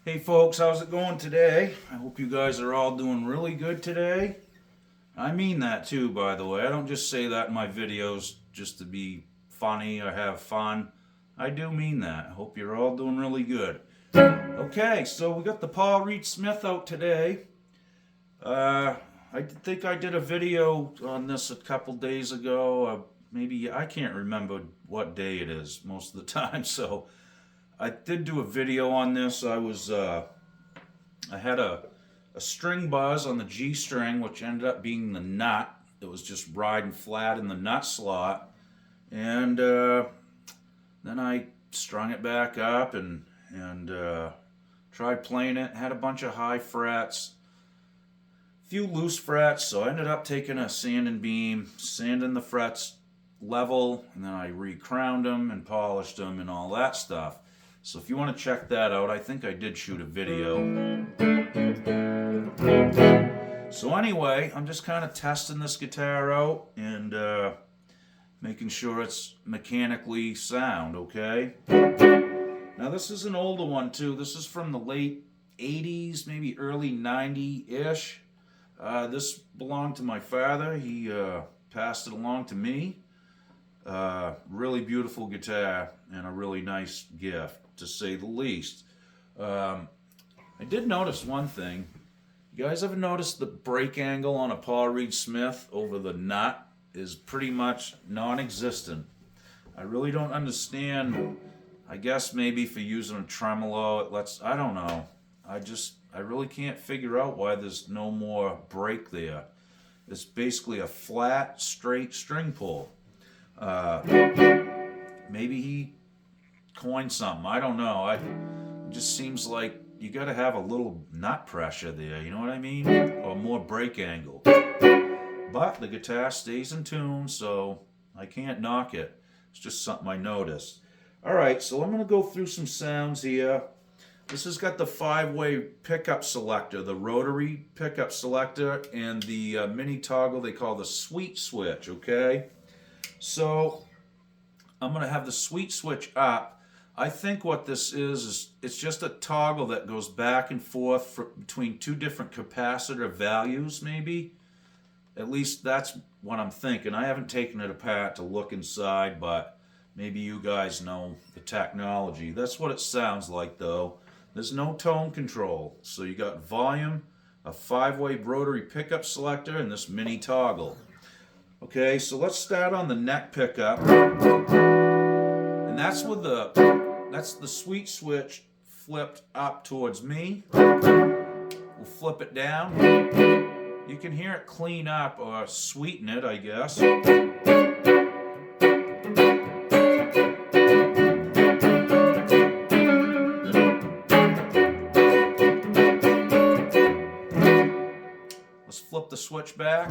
Hey folks, how's it going today? I hope you guys are all doing really good today. I mean that too, by the way. I don't just say that in my videos just to be funny or have fun. I do mean that. I hope you're all doing really good. Okay, so we got the Paul Reed Smith out today. I think I did a video on this a couple days ago. Maybe, I can't remember what day it is most of the time, so I did do a video on this. I had a string buzz on the G string, which ended up being the nut. It was just riding flat in the nut slot. And then I strung it back up and tried playing it. Had a bunch of high frets, few loose frets, so I ended up taking a sanding beam, sanding the frets level, and then I re-crowned them and polished them and all that stuff. So if you want to check that out, I think I did shoot a video. So anyway, I'm just kind of testing this guitar out and making sure it's mechanically sound, okay? Now this is an older one too. This is from the late 80s, maybe early 90-ish. This belonged to my father. He passed it along to me. Really beautiful guitar and a really nice gift, to say the least. I did notice one thing. You guys ever noticed the break angle on a Paul Reed Smith over the nut is pretty much non-existent? I really don't understand. I guess maybe for using a tremolo, it lets, I don't know. I really can't figure out why there's no more break there. It's basically a flat, straight string pull. Maybe he coined something. I don't know. It just seems like you got to have a little nut pressure there. You know what I mean? Or more break angle. But the guitar stays in tune, so I can't knock it. It's just something I noticed. All right, so I'm going to go through some sounds here. This has got the 5-way pickup selector, the rotary pickup selector, and the mini toggle they call the sweet switch, okay? So I'm going to have the sweet switch up. I think what this is it's just a toggle that goes back and forth between two different capacitor values, maybe. At least that's what I'm thinking. I haven't taken it apart to look inside, but maybe you guys know the technology. That's what it sounds like, though. There's no tone control. So you got volume, a 5-way rotary pickup selector, and this mini toggle. Okay, so let's start on the neck pickup. And that's the sweet switch flipped up towards me. We'll flip it down. You can hear it clean up or sweeten it, I guess. Let's flip the switch back.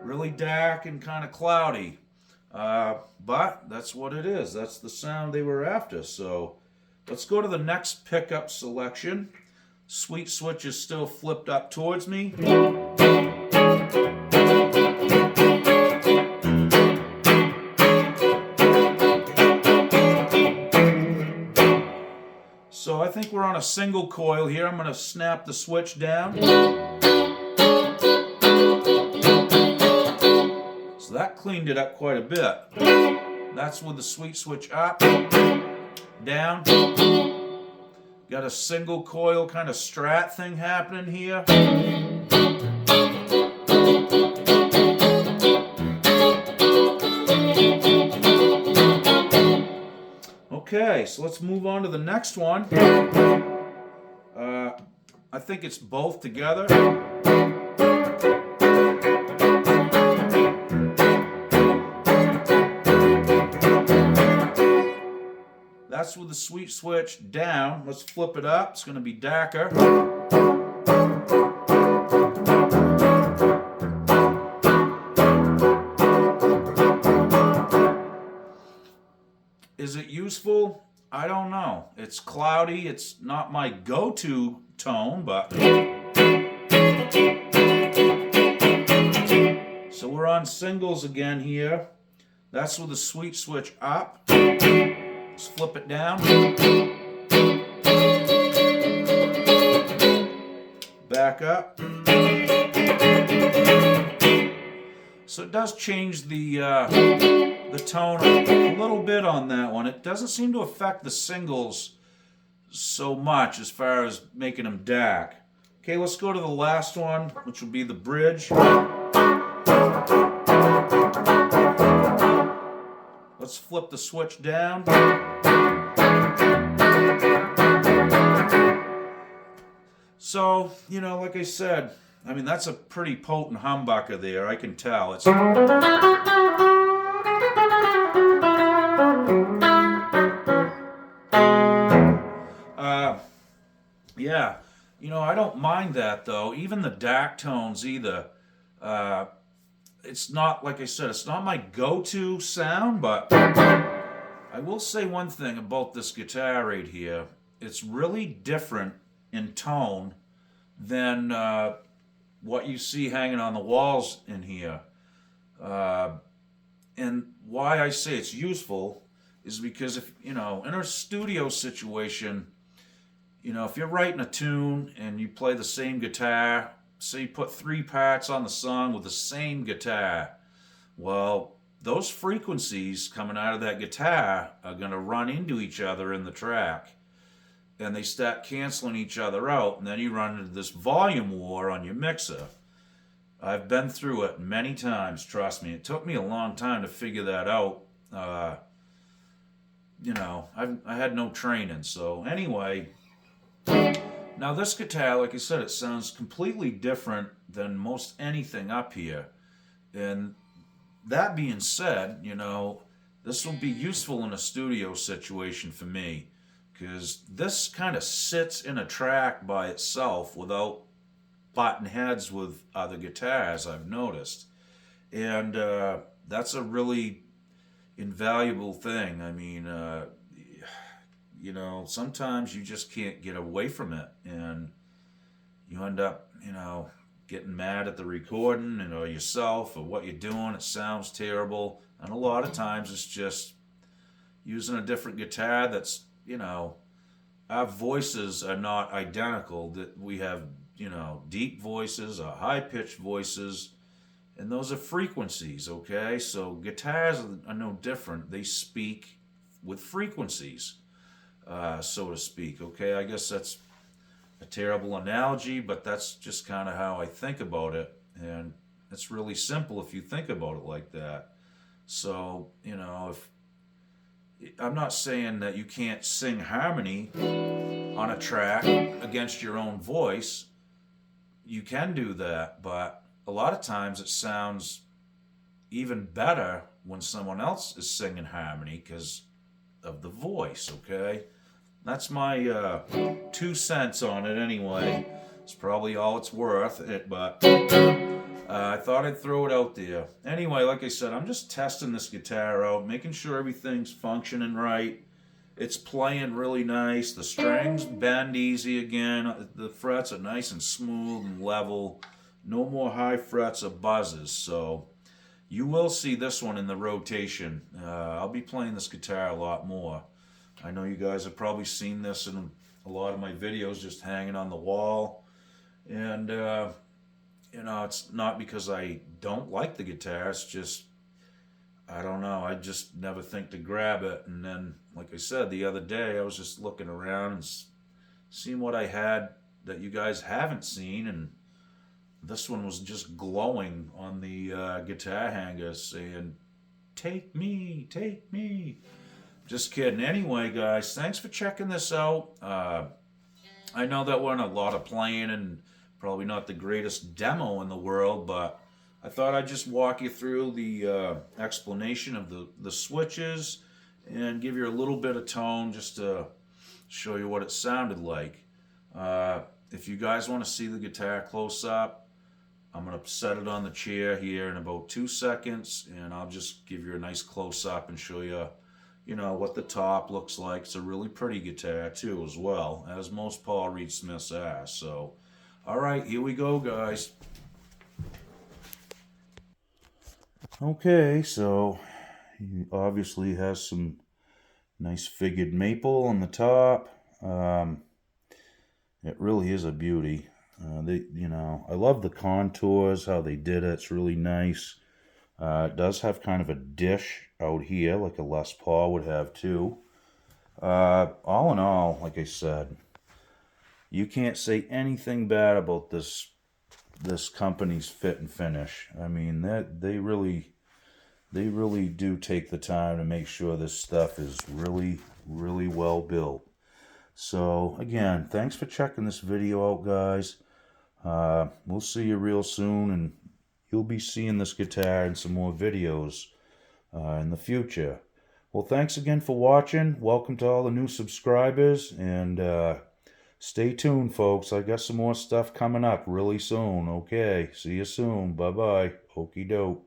Really dark and kind of cloudy. But that's what it is. That's the sound they were after. So let's go to the next pickup selection. Sweet switch is still flipped up towards me. So I think we're on a single coil here. I'm going to snap the switch down. So that cleaned it up quite a bit. That's with the sweet switch up, down. Got a single coil kind of strat thing happening here. Okay, so let's move on to the next one. I think it's both together. That's with the sweet switch down. Let's flip it up. It's going to be darker. Is it useful? I don't know. It's cloudy. It's not my go-to tone, but... So we're on singles again here. That's with the sweet switch up. Let's flip it down. Back up. So it does change the tone a little bit on that one. It doesn't seem to affect the singles so much as far as making them dark. Okay, let's go to the last one, which will be the bridge. Let's flip the switch down. So, like I said, I mean, that's a pretty potent humbucker there, I can tell. It's yeah, I don't mind that though. Even the dark tones either. It's not, like I said, it's not my go-to sound, but I will say one thing about this guitar right here. It's really different in tone than what you see hanging on the walls in here. And why I say it's useful is because if, in a studio situation, if you're writing a tune and you play the same guitar, say you put 3 parts on the song with the same guitar, well, those frequencies coming out of that guitar are going to run into each other in the track. And they start canceling each other out, and then you run into this volume war on your mixer. I've been through it many times, trust me. It took me a long time to figure that out. I had no training, so anyway. Now this guitar, like I said, it sounds completely different than most anything up here. And that being said, this will be useful in a studio situation for me, because this kind of sits in a track by itself without butting heads with other guitars, I've noticed. And that's a really invaluable thing. I mean, sometimes you just can't get away from it, and you end up, getting mad at the recording or yourself or what you're doing. It sounds terrible, and a lot of times it's just using a different guitar that's, our voices are not identical. That we have, deep voices or high-pitched voices, and those are frequencies, okay? So guitars are no different. They speak with frequencies, so to speak, okay? I guess that's a terrible analogy, but that's just kind of how I think about it, and it's really simple if you think about it like that. So, if I'm not saying that you can't sing harmony on a track against your own voice. You can do that, but a lot of times it sounds even better when someone else is singing harmony because of the voice, okay? That's my 2 cents on it anyway. It's probably all it's worth, but I thought I'd throw it out there. Anyway, like I said, I'm just testing this guitar out, making sure everything's functioning right. It's playing really nice. The strings bend easy again. The frets are nice and smooth and level. No more high frets or buzzes. So you will see this one in the rotation. I'll be playing this guitar a lot more. I know you guys have probably seen this in a lot of my videos just hanging on the wall. And, it's not because I don't like the guitar. It's just, I don't know. I just never think to grab it. And then, like I said, the other day, I was just looking around and seeing what I had that you guys haven't seen. And this one was just glowing on the guitar hanger saying, "Take me, take me." Just kidding. Anyway, guys, thanks for checking this out. I know that we're in a lot of playing and probably not the greatest demo in the world, but I thought I'd just walk you through the explanation of the switches and give you a little bit of tone just to show you what it sounded like. If you guys want to see the guitar close up, I'm going to set it on the chair here in about 2 seconds, and I'll just give you a nice close up and show you what the top looks like. It's a really pretty guitar too, as well, as most Paul Reed Smiths are. So, all right, here we go, guys. Okay, so he obviously has some Nice figured maple on the top. It really is a beauty. I love the contours, how they did it. It's really nice. It does have kind of a dish out here, like a Les Paul would have too. All in all, like I said, you can't say anything bad about this company's fit and finish. I mean, they really do take the time to make sure this stuff is really, really well built. So again, thanks for checking this video out, guys. We'll see you real soon, and you'll be seeing this guitar in some more videos in the future. Well, thanks again for watching. Welcome to all the new subscribers, and stay tuned, folks. I got some more stuff coming up really soon. Okay, see you soon. Bye-bye. Okie doke.